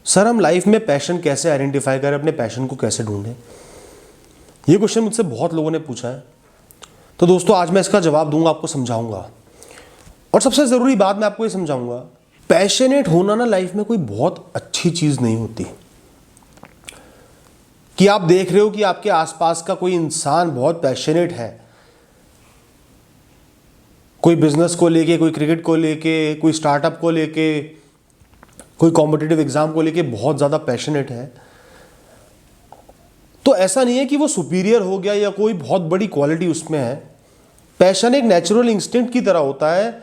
Sir हम life में passion कैसे आइडेंटिफाई करें, अपने पैशन को कैसे ढूंढें? ये क्वेश्चन मुझसे बहुत लोगों ने पूछा है। तो दोस्तों आज मैं इसका जवाब दूंगा, आपको समझाऊंगा। और सबसे ज़रूरी बात मैं आपको ये समझाऊंगा, पैशनेट होना ना लाइफ में कोई बहुत अच्छी चीज़ नहीं होती। कि आप देख रहे हो कि आपके आसपास का कोई इंसान बहुत पैशनेट है, कोई बिजनेस को लेके, कोई क्रिकेट को लेके, कोई स्टार्टअप को लेके, कोई कॉम्पिटिटिव एग्जाम को लेके बहुत ज़्यादा पैशनेट है, तो ऐसा नहीं है कि वो सुपीरियर हो गया या कोई बहुत बड़ी क्वालिटी उसमें है। पैशन एक नेचुरल इंस्टिंक्ट की तरह होता है,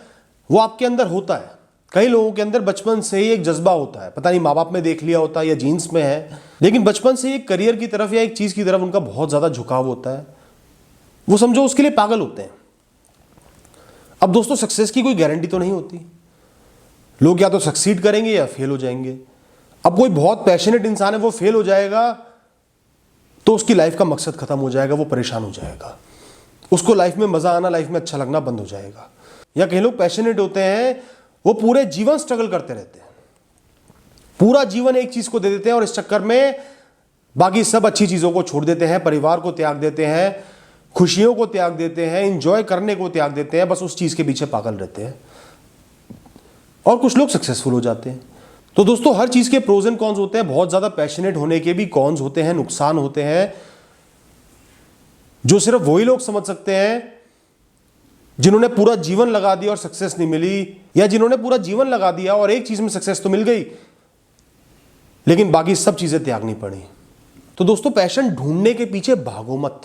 वो आपके अंदर होता है। कई लोगों के अंदर बचपन से ही एक जज्बा होता है, पता नहीं माँ बाप में देख लिया होता है या जीन्स में है, लेकिन बचपन से ही एक करियर की तरफ या एक चीज़ की तरफ उनका बहुत ज़्यादा झुकाव होता है। वो समझो उसके लिए पागल होते हैं। अब दोस्तों सक्सेस की कोई गारंटी तो नहीं होती, लोग या तो सक्सीड करेंगे या फेल हो जाएंगे। अब कोई बहुत पैशनेट इंसान है, वो फेल हो जाएगा तो उसकी लाइफ का मकसद खत्म हो जाएगा, वो परेशान हो जाएगा, उसको लाइफ में मजा आना, लाइफ में अच्छा लगना बंद हो जाएगा। या कई लोग पैशनेट होते हैं, वो पूरे जीवन स्ट्रगल करते रहते हैं, पूरा जीवन एक चीज को दे देते हैं और इस चक्कर में बाकी सब अच्छी चीजों को छोड़ देते हैं, परिवार को त्याग देते हैं, खुशियों को त्याग देते हैं, इंजॉय करने को त्याग देते हैं, बस उस चीज के पीछे पागल रहते हैं। और कुछ लोग सक्सेसफुल हो जाते हैं। तो दोस्तों हर चीज के प्रोज एंड कॉन्स होते हैं, बहुत ज्यादा पैशनेट होने के भी कॉन्स होते हैं, नुकसान होते हैं, जो सिर्फ वही लोग समझ सकते हैं जिन्होंने पूरा जीवन लगा दिया और सक्सेस नहीं मिली, या जिन्होंने पूरा जीवन लगा दिया और एक चीज में सक्सेस तो मिल गई लेकिन बाकी सब चीजें त्यागनी पड़ी। तो दोस्तों पैशन ढूंढने के पीछे भागो मत,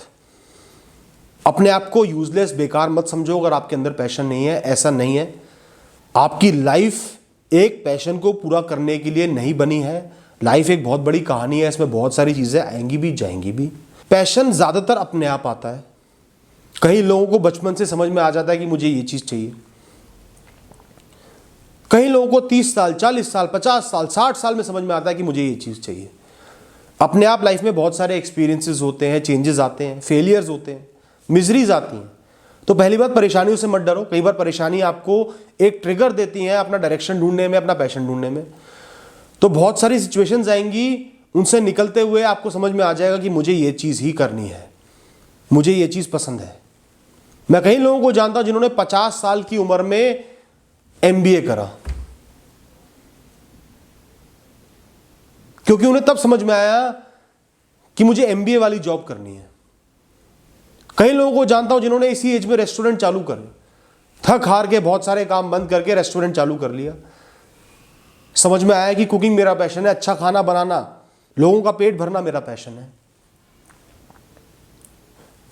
अपने आप को यूजलेस, बेकार मत समझो। अगर आपके अंदर पैशन नहीं है, ऐसा नहीं है। आपकी लाइफ एक पैशन को पूरा करने के लिए नहीं बनी है। लाइफ एक बहुत बड़ी कहानी है, इसमें बहुत सारी चीजें आएंगी भी जाएंगी भी। पैशन ज्यादातर अपने आप आता है। कई लोगों को बचपन से समझ में आ जाता है कि मुझे ये चीज चाहिए, कई लोगों को 30 साल, 40 साल, 50 साल, 60 साल में समझ में आता है कि मुझे ये चीज चाहिए। अपने आप लाइफ में बहुत सारे एक्सपीरियंसेस होते हैं, चेंजेस आते हैं, फेलियर्स होते हैं, मिजरीज आती हैं। तो पहली बात, परेशानियों से मत डरो। कई बार परेशानी आपको एक ट्रिगर देती है अपना डायरेक्शन ढूंढने में, अपना पैशन ढूंढने में। तो बहुत सारी सिचुएशंस आएंगी, उनसे निकलते हुए आपको समझ में आ जाएगा कि मुझे ये चीज़ ही करनी है, मुझे ये चीज़ पसंद है। मैं कई लोगों को जानता हूं जिन्होंने 50 साल की उम्र में MBA करा, क्योंकि उन्हें तब समझ में आया कि मुझे MBA वाली जॉब करनी है। कई लोगों को जानता हूं जिन्होंने इसी एज में रेस्टोरेंट चालू कर, थक हार के बहुत सारे काम बंद करके रेस्टोरेंट चालू कर लिया। समझ में आया कि कुकिंग मेरा पैशन है, अच्छा खाना बनाना, लोगों का पेट भरना मेरा पैशन है।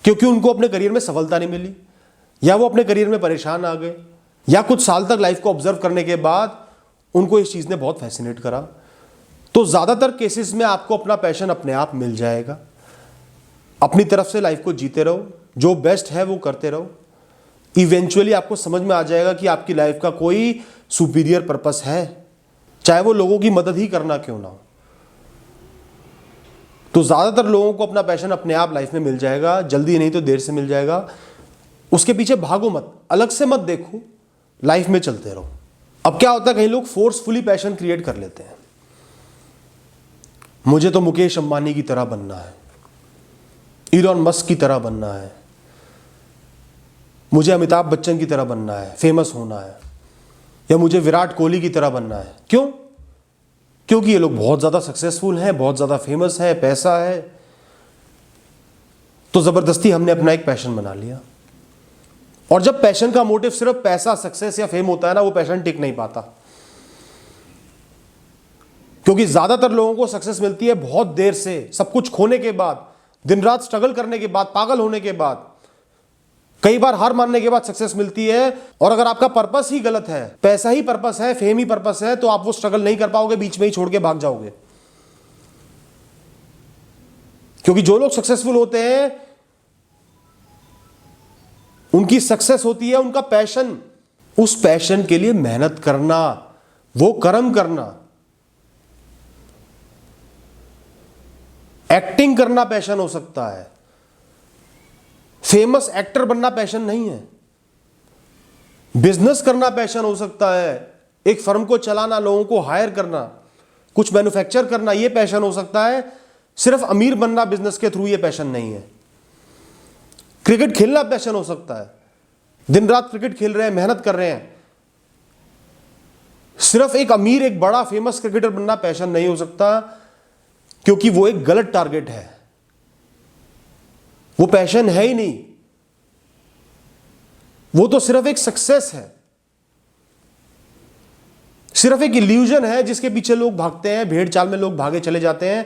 क्योंकि उनको अपने करियर में सफलता नहीं मिली, या वो अपने करियर में परेशान आ गए, या कुछ साल तक लाइफ को ऑब्जर्व करने के बाद उनको इस चीज ने बहुत फैसिनेट करा। तो ज्यादातर केसेस में आपको अपना पैशन अपने आप मिल जाएगा। अपनी तरफ से लाइफ को जीते रहो, जो बेस्ट है वो करते रहो। इवेंचुअली आपको समझ में आ जाएगा कि आपकी लाइफ का कोई सुपीरियर पर्पस है, चाहे वो लोगों की मदद ही करना क्यों ना हो। तो ज्यादातर लोगों को अपना पैशन अपने आप लाइफ में मिल जाएगा, जल्दी नहीं तो देर से मिल जाएगा। उसके पीछे भागो मत, अलग से मत देखो, लाइफ में चलते रहो। अब क्या होता है, कई लोग फोर्सफुली पैशन क्रिएट कर लेते हैं। मुझे तो मुकेश अंबानी की तरह बनना है, इलॉन मस्क की तरह बनना है, मुझे अमिताभ बच्चन की तरह बनना है, फेमस होना है, या मुझे विराट कोहली की तरह बनना है। क्यों? क्योंकि ये लोग बहुत ज्यादा सक्सेसफुल हैं, बहुत ज्यादा फेमस है, पैसा है, तो जबरदस्ती हमने अपना एक पैशन बना लिया। और जब पैशन का मोटिव सिर्फ पैसा, सक्सेस या फेम होता है ना, वो पैशन टिक नहीं पाता। क्योंकि ज्यादातर लोगों को सक्सेस मिलती है बहुत देर से, सब कुछ खोने के बाद, दिन रात स्ट्रगल करने के बाद, पागल होने के बाद, कई बार हार मानने के बाद सक्सेस मिलती है। और अगर आपका पर्पस ही गलत है, पैसा ही पर्पस है, फेम ही पर्पस है, तो आप वो स्ट्रगल नहीं कर पाओगे, बीच में ही छोड़ के भाग जाओगे। क्योंकि जो लोग सक्सेसफुल होते हैं उनकी सक्सेस होती है उनका पैशन, उस पैशन के लिए मेहनत करना, वो कर्म करना। एक्टिंग करना पैशन हो सकता है, फेमस एक्टर बनना पैशन नहीं है। बिजनेस करना पैशन हो सकता है, एक फर्म को चलाना, लोगों को हायर करना, कुछ मैन्युफैक्चर करना ये पैशन हो सकता है, सिर्फ अमीर बनना बिजनेस के थ्रू ये पैशन नहीं है। क्रिकेट खेलना पैशन हो सकता है, दिन रात क्रिकेट खेल रहे हैं, मेहनत कर रहे हैं। सिर्फ एक अमीर, एक बड़ा फेमस क्रिकेटर बनना पैशन नहीं हो सकता, क्योंकि वो एक गलत टारगेट है, वो पैशन है ही नहीं, वो तो सिर्फ एक सक्सेस है, सिर्फ एक इल्यूजन है जिसके पीछे लोग भागते हैं, भेड़ चाल में लोग भागे चले जाते हैं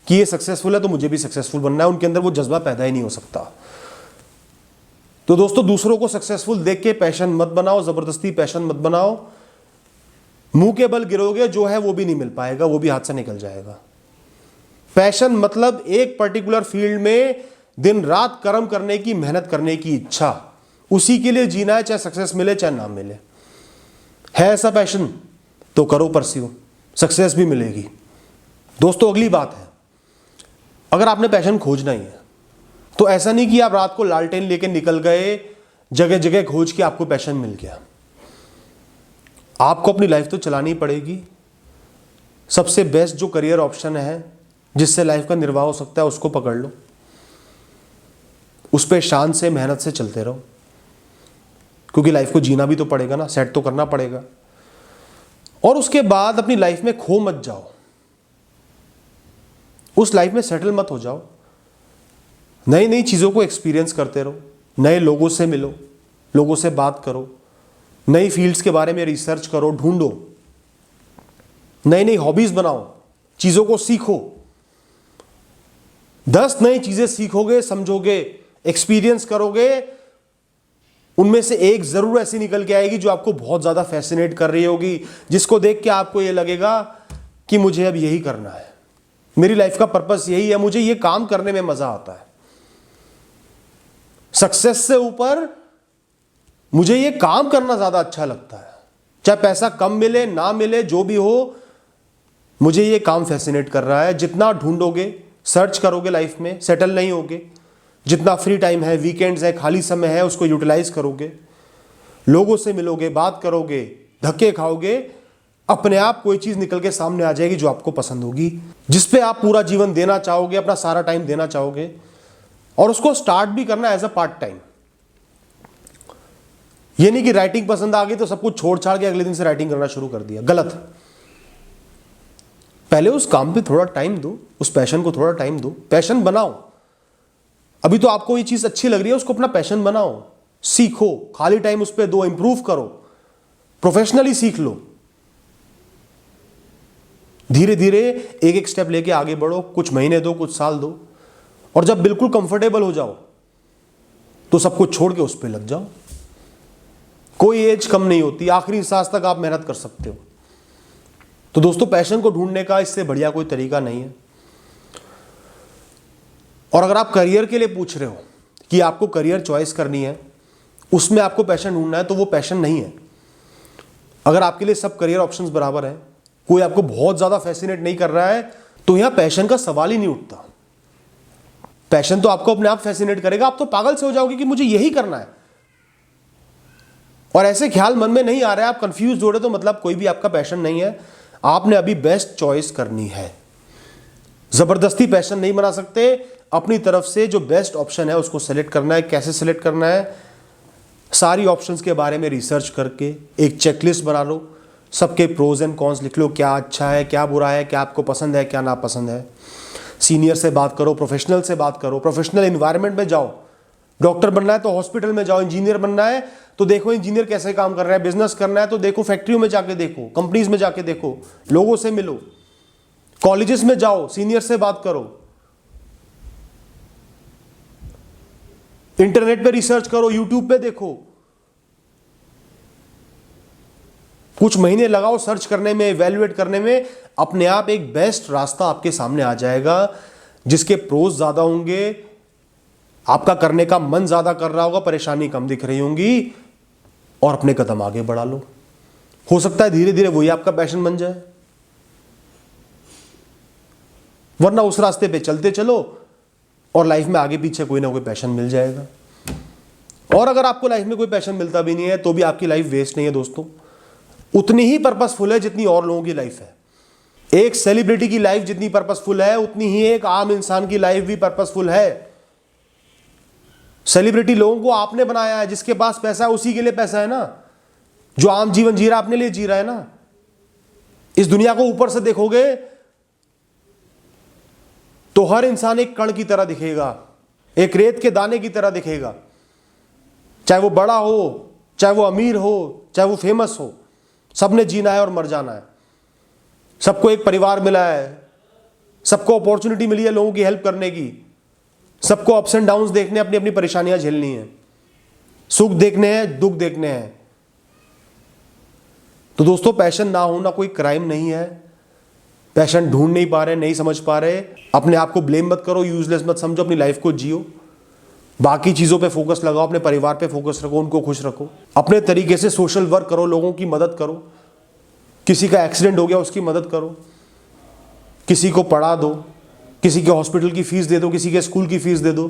कि ये सक्सेसफुल है तो मुझे भी सक्सेसफुल बनना है। उनके अंदर वो जज्बा पैदा ही नहीं हो सकता। तो दोस्तों, दूसरों को सक्सेसफुल देख के पैशन मत बनाओ, जबरदस्ती पैशन मत बनाओ। मुंह के बल गिरोगे, जो है वो भी नहीं मिल पाएगा, वो भी हाथ से निकल जाएगा। पैशन मतलब एक पर्टिकुलर फील्ड में दिन रात कर्म करने की, मेहनत करने की इच्छा, उसी के लिए जीना है, चाहे सक्सेस मिले चाहे ना मिले। है ऐसा पैशन तो करो, परस्यू, सक्सेस भी मिलेगी। दोस्तों, अगली बात है, अगर आपने पैशन खोजना ही है तो ऐसा नहीं कि आप रात को लालटेन लेके निकल गए, जगह जगह खोज के आपको पैशन मिल गया। आपको अपनी लाइफ तो चलानी पड़ेगी। सबसे बेस्ट जो करियर ऑप्शन है जिससे लाइफ का निर्वाह हो सकता है, उसको पकड़ लो, उस पर शान से, मेहनत से चलते रहो, क्योंकि लाइफ को जीना भी तो पड़ेगा ना, सेट तो करना पड़ेगा। और उसके बाद अपनी लाइफ में खो मत जाओ, उस लाइफ में सेटल मत हो जाओ। नई नई चीज़ों को एक्सपीरियंस करते रहो, नए लोगों से मिलो, लोगों से बात करो, नई फील्ड्स के बारे में रिसर्च करो, ढूंढो, नई नई हॉबीज बनाओ, चीज़ों को सीखो। 10 नई चीज़ें सीखोगे, समझोगे, एक्सपीरियंस करोगे, उनमें से एक जरूर ऐसी निकल के आएगी जो आपको बहुत ज़्यादा फैसिनेट कर रही होगी, जिसको देख के आपको ये लगेगा कि मुझे अब यही करना है, मेरी लाइफ का पर्पस यही है, मुझे ये काम करने में मज़ा आता है। सक्सेस से ऊपर मुझे ये काम करना ज़्यादा अच्छा लगता है, चाहे पैसा कम मिले ना मिले, जो भी हो, मुझे ये काम फैसिनेट कर रहा है। जितना ढूंढोगे, सर्च करोगे, लाइफ में सेटल नहीं होगे। जितना फ्री टाइम है, वीकेंड्स है, खाली समय है, उसको यूटिलाइज करोगे, लोगों से मिलोगे, बात करोगे, धक्के खाओगे, अपने आप कोई चीज़ निकल के सामने आ जाएगी जो आपको पसंद होगी, जिस पे आप पूरा जीवन देना चाहोगे, अपना सारा टाइम देना चाहोगे। और उसको स्टार्ट भी करना एज अ पार्ट टाइम। ये नहीं कि राइटिंग पसंद आ गई तो सब कुछ छोड़ छाड़ के अगले दिन से राइटिंग करना शुरू कर दिया, गलत। पहले उस काम पे थोड़ा टाइम दो, उस पैशन को थोड़ा टाइम दो, पैशन बनाओ। अभी तो आपको ये चीज अच्छी लग रही है, उसको अपना पैशन बनाओ, सीखो, खाली टाइम उस पर दो, इंप्रूव करो, प्रोफेशनली सीख लो। धीरे धीरे एक एक स्टेप लेके आगे बढ़ो, कुछ महीने दो, कुछ साल दो, और जब बिल्कुल कंफर्टेबल हो जाओ तो सब कुछ छोड़ के उस पर लग जाओ। कोई एज कम नहीं होती, आखिरी सांस तक आप मेहनत कर सकते हो। तो दोस्तों, पैशन को ढूंढने का इससे बढ़िया कोई तरीका नहीं है। और अगर आप करियर के लिए पूछ रहे हो कि आपको करियर चॉइस करनी है, उसमें आपको पैशन ढूंढना है, तो वो पैशन नहीं है। अगर आपके लिए सब करियर ऑप्शंस बराबर है, कोई आपको बहुत ज्यादा फैसिनेट नहीं कर रहा है, तो यहां पैशन का सवाल ही नहीं उठता। पैशन तो आपको अपने आप फैसिनेट करेगा, आप तो पागल से हो जाओगे कि मुझे यही करना है, और ऐसे ख्याल मन में नहीं आ रहा है, आप कंफ्यूज हो रहे, तो मतलब कोई भी आपका पैशन नहीं है। आपने अभी बेस्ट चॉइस करनी है। जबरदस्ती पैशन नहीं बना सकते, अपनी तरफ से जो बेस्ट ऑप्शन है उसको सेलेक्ट करना है। कैसे सेलेक्ट करना है? सारी ऑप्शंस के बारे में रिसर्च करके एक चेकलिस्ट बना लो, सबके प्रोज एंड कॉन्स लिख लो, क्या अच्छा है, क्या बुरा है, क्या आपको पसंद है, क्या नापसंद है। सीनियर से बात करो, प्रोफेशनल से बात करो, प्रोफेशनल एनवायरनमेंट में जाओ। डॉक्टर बनना है तो हॉस्पिटल में जाओ, इंजीनियर बनना है तो देखो इंजीनियर कैसे काम कर रहा है, बिजनेस करना है तो देखो फैक्ट्रियों में जाके देखो, कंपनीज में जाके देखो, लोगों से मिलो, कॉलेजेस में जाओ, सीनियर से बात करो, इंटरनेट पे रिसर्च करो, यूट्यूब पे देखो, कुछ महीने लगाओ सर्च करने में, इवैल्यूएट करने में। अपने आप एक बेस्ट रास्ता आपके सामने आ जाएगा, जिसके प्रोज ज्यादा होंगे, आपका करने का मन ज्यादा कर रहा होगा, परेशानी कम दिख रही होंगी, और अपने कदम आगे बढ़ा लो। हो सकता है धीरे धीरे वही आपका पैशन बन जाए, वरना उस रास्ते पे चलते चलो और लाइफ में आगे पीछे कोई ना कोई पैशन मिल जाएगा। और अगर आपको लाइफ में कोई पैशन मिलता भी नहीं है तो भी आपकी लाइफ वेस्ट नहीं है दोस्तों, उतनी ही पर्पसफुल है जितनी और लोगों की लाइफ है। एक सेलिब्रिटी की लाइफ जितनी पर्पसफुल है उतनी ही एक आम इंसान की लाइफ भी पर्पसफुल है। सेलिब्रिटी लोगों को आपने बनाया है, जिसके पास पैसा है उसी के लिए पैसा है ना। जो आम जीवन जी रहा है अपने लिए जी रहा है ना। इस दुनिया को ऊपर से देखोगे तो हर इंसान एक कण की तरह दिखेगा, एक रेत के दाने की तरह दिखेगा। चाहे वो बड़ा हो, चाहे वो अमीर हो, चाहे वो फेमस हो, सबने जीना है और मर जाना है। सबको एक परिवार मिला है, सबको अपॉर्चुनिटी मिली है लोगों की हेल्प करने की, सबको अप्स एंड डाउन्स देखने, अपनी अपनी परेशानियां झेलनी है, सुख देखने हैं, दुख देखने हैं। तो दोस्तों, पैशन ना होना कोई क्राइम नहीं है। पैशन ढूंढ नहीं पा रहे, नहीं समझ पा रहे, अपने आप को ब्लेम मत करो, यूजलेस मत समझो, अपनी लाइफ को जियो। बाकी चीज़ों पे फोकस लगाओ, अपने परिवार पे फोकस रखो, उनको खुश रखो। अपने तरीके से सोशल वर्क करो, लोगों की मदद करो। किसी का एक्सीडेंट हो गया उसकी मदद करो, किसी को पढ़ा दो, किसी के हॉस्पिटल की फीस दे दो, किसी के स्कूल की फीस दे दो,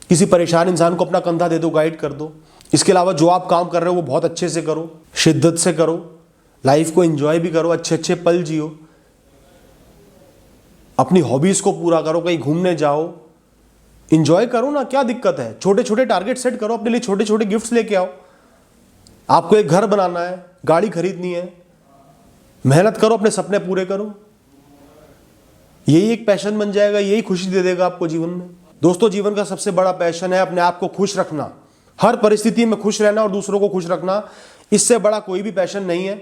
किसी परेशान इंसान को अपना कंधा दे दो, गाइड कर दो। इसके अलावा जो आप काम कर रहे हो वो बहुत अच्छे से करो, शिद्दत से करो, लाइफ को एंजॉय भी करो, अच्छे अच्छे पल जियो, अपनी हॉबीज को पूरा करो, कहीं घूमने जाओ, एंजॉय करो ना। क्या दिक्कत है? छोटे छोटे टारगेट सेट करो अपने लिए, छोटे छोटे गिफ्ट्स लेके आओ। आपको एक घर बनाना है, गाड़ी खरीदनी है, मेहनत करो, अपने सपने पूरे करो। यही एक पैशन बन जाएगा, यही खुशी दे देगा आपको जीवन में। दोस्तों, जीवन का सबसे बड़ा पैशन है अपने आप को खुश रखना, हर परिस्थिति में खुश रहना और दूसरों को खुश रखना। इससे बड़ा कोई भी पैशन नहीं है,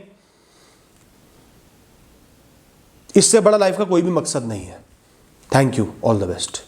इससे बड़ा लाइफ का कोई भी मकसद नहीं है। Thank you, all the best.